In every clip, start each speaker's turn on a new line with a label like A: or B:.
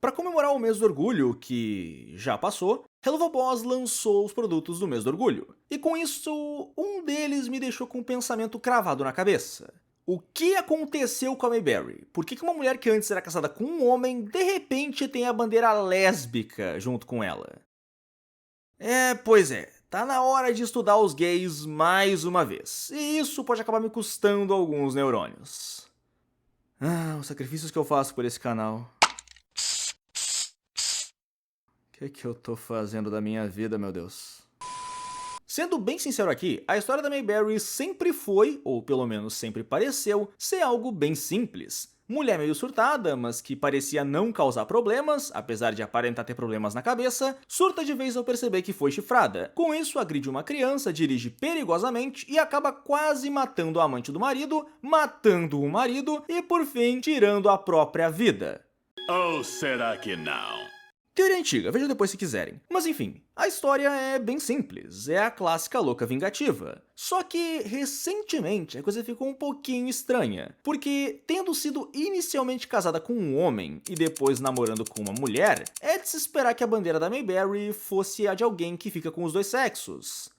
A: Para comemorar o mês do orgulho, que já passou, Helluva Boss lançou os produtos do mês do orgulho. E com isso, um deles me deixou com um pensamento cravado na cabeça. O que aconteceu com a Mayberry? Por que uma mulher que antes era casada com um homem, de repente tem a bandeira lésbica junto com ela? Pois é, tá na hora de estudar os gays mais uma vez. E isso pode acabar me custando alguns neurônios. Os sacrifícios que eu faço por esse canal. O que eu tô fazendo da minha vida, meu Deus? Sendo bem sincero aqui, a história da Mayberry sempre foi, ou pelo menos sempre pareceu, ser algo bem simples. Mulher meio surtada, mas que parecia não causar problemas, apesar de aparentar ter problemas na cabeça, surta de vez ao perceber que foi chifrada. Com isso, agride uma criança, dirige perigosamente e acaba quase matando a amante do marido, matando o marido e, por fim, tirando a própria vida.
B: Ou será que não?
A: Teoria antiga, veja depois se quiserem. Mas enfim, a história é bem simples, é a clássica louca vingativa. Só que, recentemente, a coisa ficou um pouquinho estranha. Porque, tendo sido inicialmente casada com um homem e depois namorando com uma mulher, é de se esperar que a bandeira da Mayberry fosse a de alguém que fica com os dois sexos.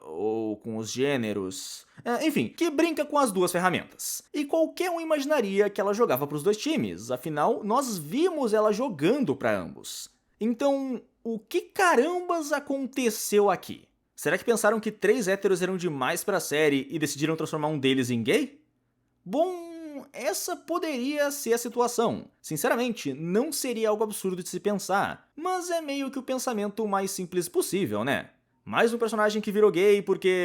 A: Ou com os gêneros, enfim, que brinca com as duas ferramentas. E qualquer um imaginaria que ela jogava para os dois times, afinal, nós vimos ela jogando para ambos. Então, o que carambas aconteceu aqui? Será que pensaram que 3 héteros eram demais para a série e decidiram transformar um deles em gay? Bom, essa poderia ser a situação. Sinceramente, não seria algo absurdo de se pensar, mas é meio que o pensamento mais simples possível, né? Mais um personagem que virou gay porque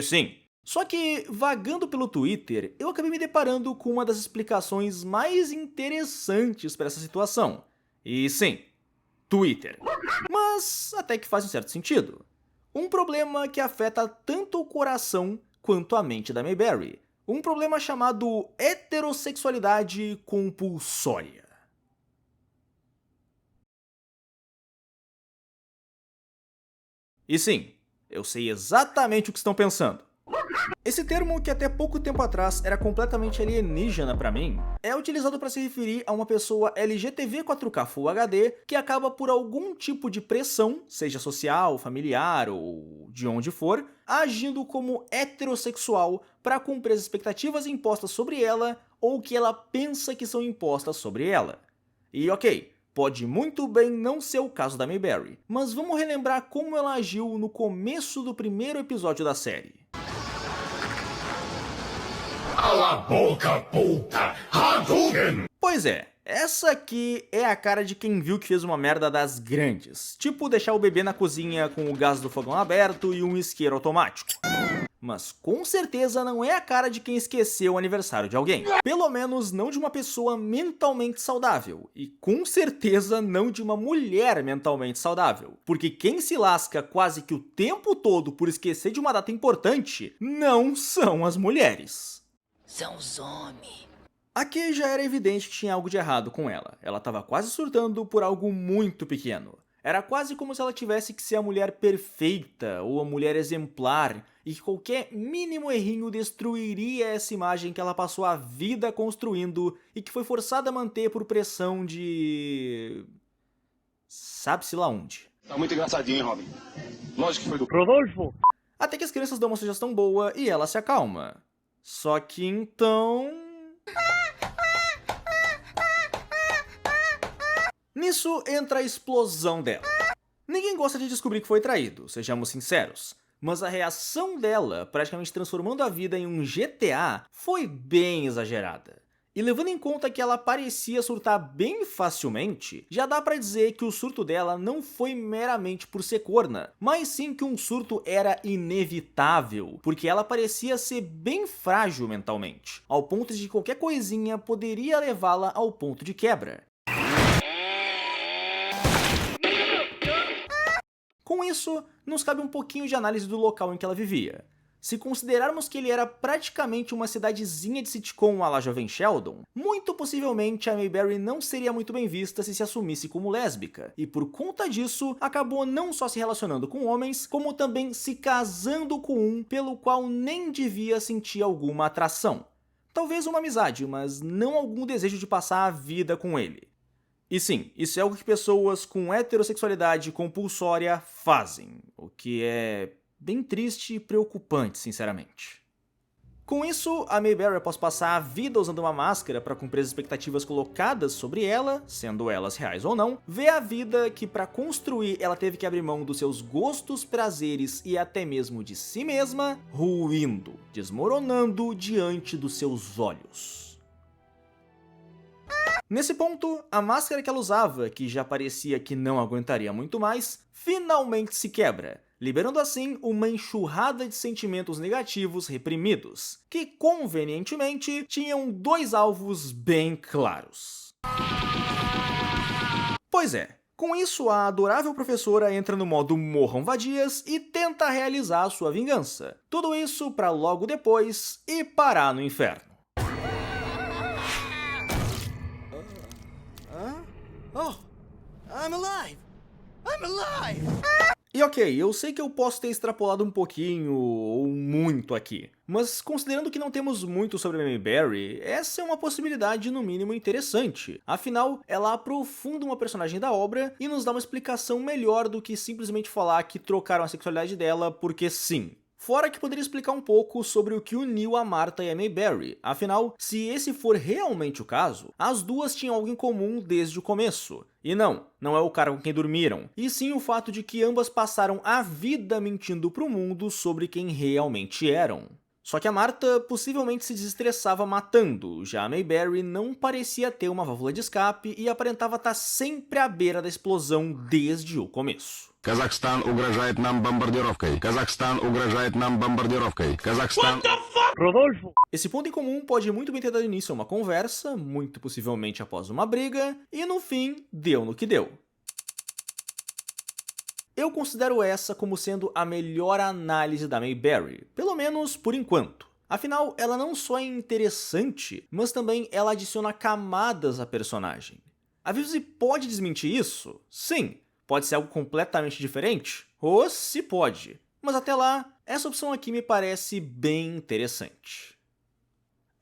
A: sim. Só que, vagando pelo Twitter, eu acabei me deparando com uma das explicações mais interessantes para essa situação. E sim, Twitter. Mas até que faz um certo sentido. Um problema que afeta tanto o coração quanto a mente da Mayberry. Um problema chamado heterossexualidade compulsória. E sim, eu sei exatamente o que estão pensando. Esse termo, que até pouco tempo atrás era completamente alienígena pra mim, é utilizado para se referir a uma pessoa LGTB 4K Full HD que acaba por algum tipo de pressão, seja social, familiar ou de onde for, agindo como heterossexual para cumprir as expectativas impostas sobre ela ou que ela pensa que são impostas sobre ela. E ok, pode muito bem não ser o caso da Mayberry, mas vamos relembrar como ela agiu no começo do primeiro episódio da série.
B: Cala a boca, puta! Hadouken!
A: Pois é, essa aqui é a cara de quem viu que fez uma merda das grandes, tipo deixar o bebê na cozinha com o gás do fogão aberto e um isqueiro automático. Mas com certeza não é a cara de quem esqueceu o aniversário de alguém. Pelo menos não de uma pessoa mentalmente saudável. E com certeza não de uma mulher mentalmente saudável. Porque quem se lasca quase que o tempo todo por esquecer de uma data importante não são as mulheres.
C: São os homens.
A: Aqui já era evidente que tinha algo de errado com ela. Ela estava quase surtando por algo muito pequeno. Era quase como se ela tivesse que ser a mulher perfeita ou a mulher exemplar e que qualquer mínimo errinho destruiria essa imagem que ela passou a vida construindo e que foi forçada a manter por pressão de... sabe-se lá onde.
D: Tá muito engraçadinho, hein, Robin? Lógico que foi do
E: Rodolfo!
A: Até que as crianças dão uma sugestão boa e ela se acalma. Só que então... Nisso entra a explosão dela. Ninguém gosta de descobrir que foi traído, sejamos sinceros. Mas a reação dela, praticamente transformando a vida em um GTA, foi bem exagerada. E levando em conta que ela parecia surtar bem facilmente, já dá pra dizer que o surto dela não foi meramente por ser corna, mas sim que um surto era inevitável, porque ela parecia ser bem frágil mentalmente, ao ponto de que qualquer coisinha poderia levá-la ao ponto de quebra. Com isso, nos cabe um pouquinho de análise do local em que ela vivia. Se considerarmos que ele era praticamente uma cidadezinha de sitcom à la Jovem Sheldon, muito possivelmente a Mayberry não seria muito bem vista se assumisse como lésbica, e por conta disso, acabou não só se relacionando com homens, como também se casando com um pelo qual nem devia sentir alguma atração. talvez uma amizade, mas não algum desejo de passar a vida com ele. E sim, isso é algo que pessoas com heterossexualidade compulsória fazem, o que é bem triste e preocupante, sinceramente. Com isso, a Mayberry, após passar a vida usando uma máscara para cumprir as expectativas colocadas sobre ela, sendo elas reais ou não, vê a vida que para construir ela teve que abrir mão dos seus gostos, prazeres e até mesmo de si mesma, ruindo, desmoronando diante dos seus olhos. Nesse ponto, a máscara que ela usava, que já parecia que não aguentaria muito mais, finalmente se quebra, liberando assim uma enxurrada de sentimentos negativos reprimidos, que convenientemente tinham dois alvos bem claros. Pois é, com isso a adorável professora entra no modo morram vadias e tenta realizar sua vingança. Tudo isso para logo depois ir parar no inferno.
E: Oh, I'm alive! I'm alive!
A: E ok, eu sei que eu posso ter extrapolado um pouquinho ou muito aqui, mas considerando que não temos muito sobre a Mayberry, essa é uma possibilidade no mínimo interessante. Afinal, ela aprofunda uma personagem da obra e nos dá uma explicação melhor do que simplesmente falar que trocaram a sexualidade dela porque sim. Fora que poderia explicar um pouco sobre o que uniu a Martha e a Mayberry, afinal, se esse for realmente o caso, as duas tinham algo em comum desde o começo. E não é o cara com quem dormiram, e sim o fato de que ambas passaram a vida mentindo pro mundo sobre quem realmente eram. Só que a Martha possivelmente se desestressava matando, já a Mayberry não parecia ter uma válvula de escape e aparentava estar sempre à beira da explosão desde o começo.
F: Казахстан угрожает нам бомбардировкой. Казахстан угрожает нам бомбардировкой. Казахстан...
A: Esse ponto em comum pode muito bem ter dado início a uma conversa, muito possivelmente após uma briga, e no fim, deu no que deu. Eu considero essa como sendo a melhor análise da Mayberry, pelo menos por enquanto. Afinal, ela não só é interessante, mas também ela adiciona camadas à personagem. A Vivzy pode desmentir isso? Sim. Pode ser algo completamente diferente? Ou se pode. Mas até lá, essa opção aqui me parece bem interessante.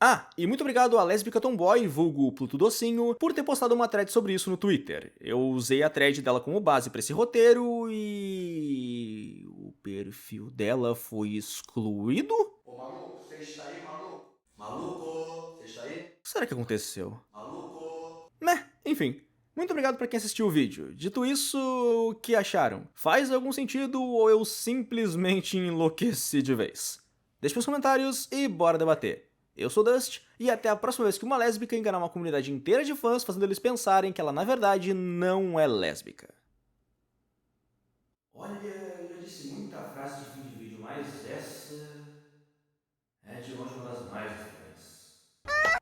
A: Ah, e muito obrigado a Lésbica Tomboy, vulgo Pluto Docinho, por ter postado uma thread sobre isso no Twitter. Eu usei a thread dela como base para esse roteiro e... o perfil dela foi excluído?
G: Ô maluco, você está aí, maluco? Maluco, você está aí?
A: O que será que aconteceu?
G: Maluco?
A: Enfim. Muito obrigado para quem assistiu o vídeo. Dito isso, o que acharam? Faz algum sentido ou eu simplesmente enlouqueci de vez? Deixe nos comentários e bora debater. Eu sou Dust, e até a próxima vez que uma lésbica enganar uma comunidade inteira de fãs, fazendo eles pensarem que ela na verdade não é lésbica.
G: Olha, eu já disse muita frase de fim de vídeo, mas essa...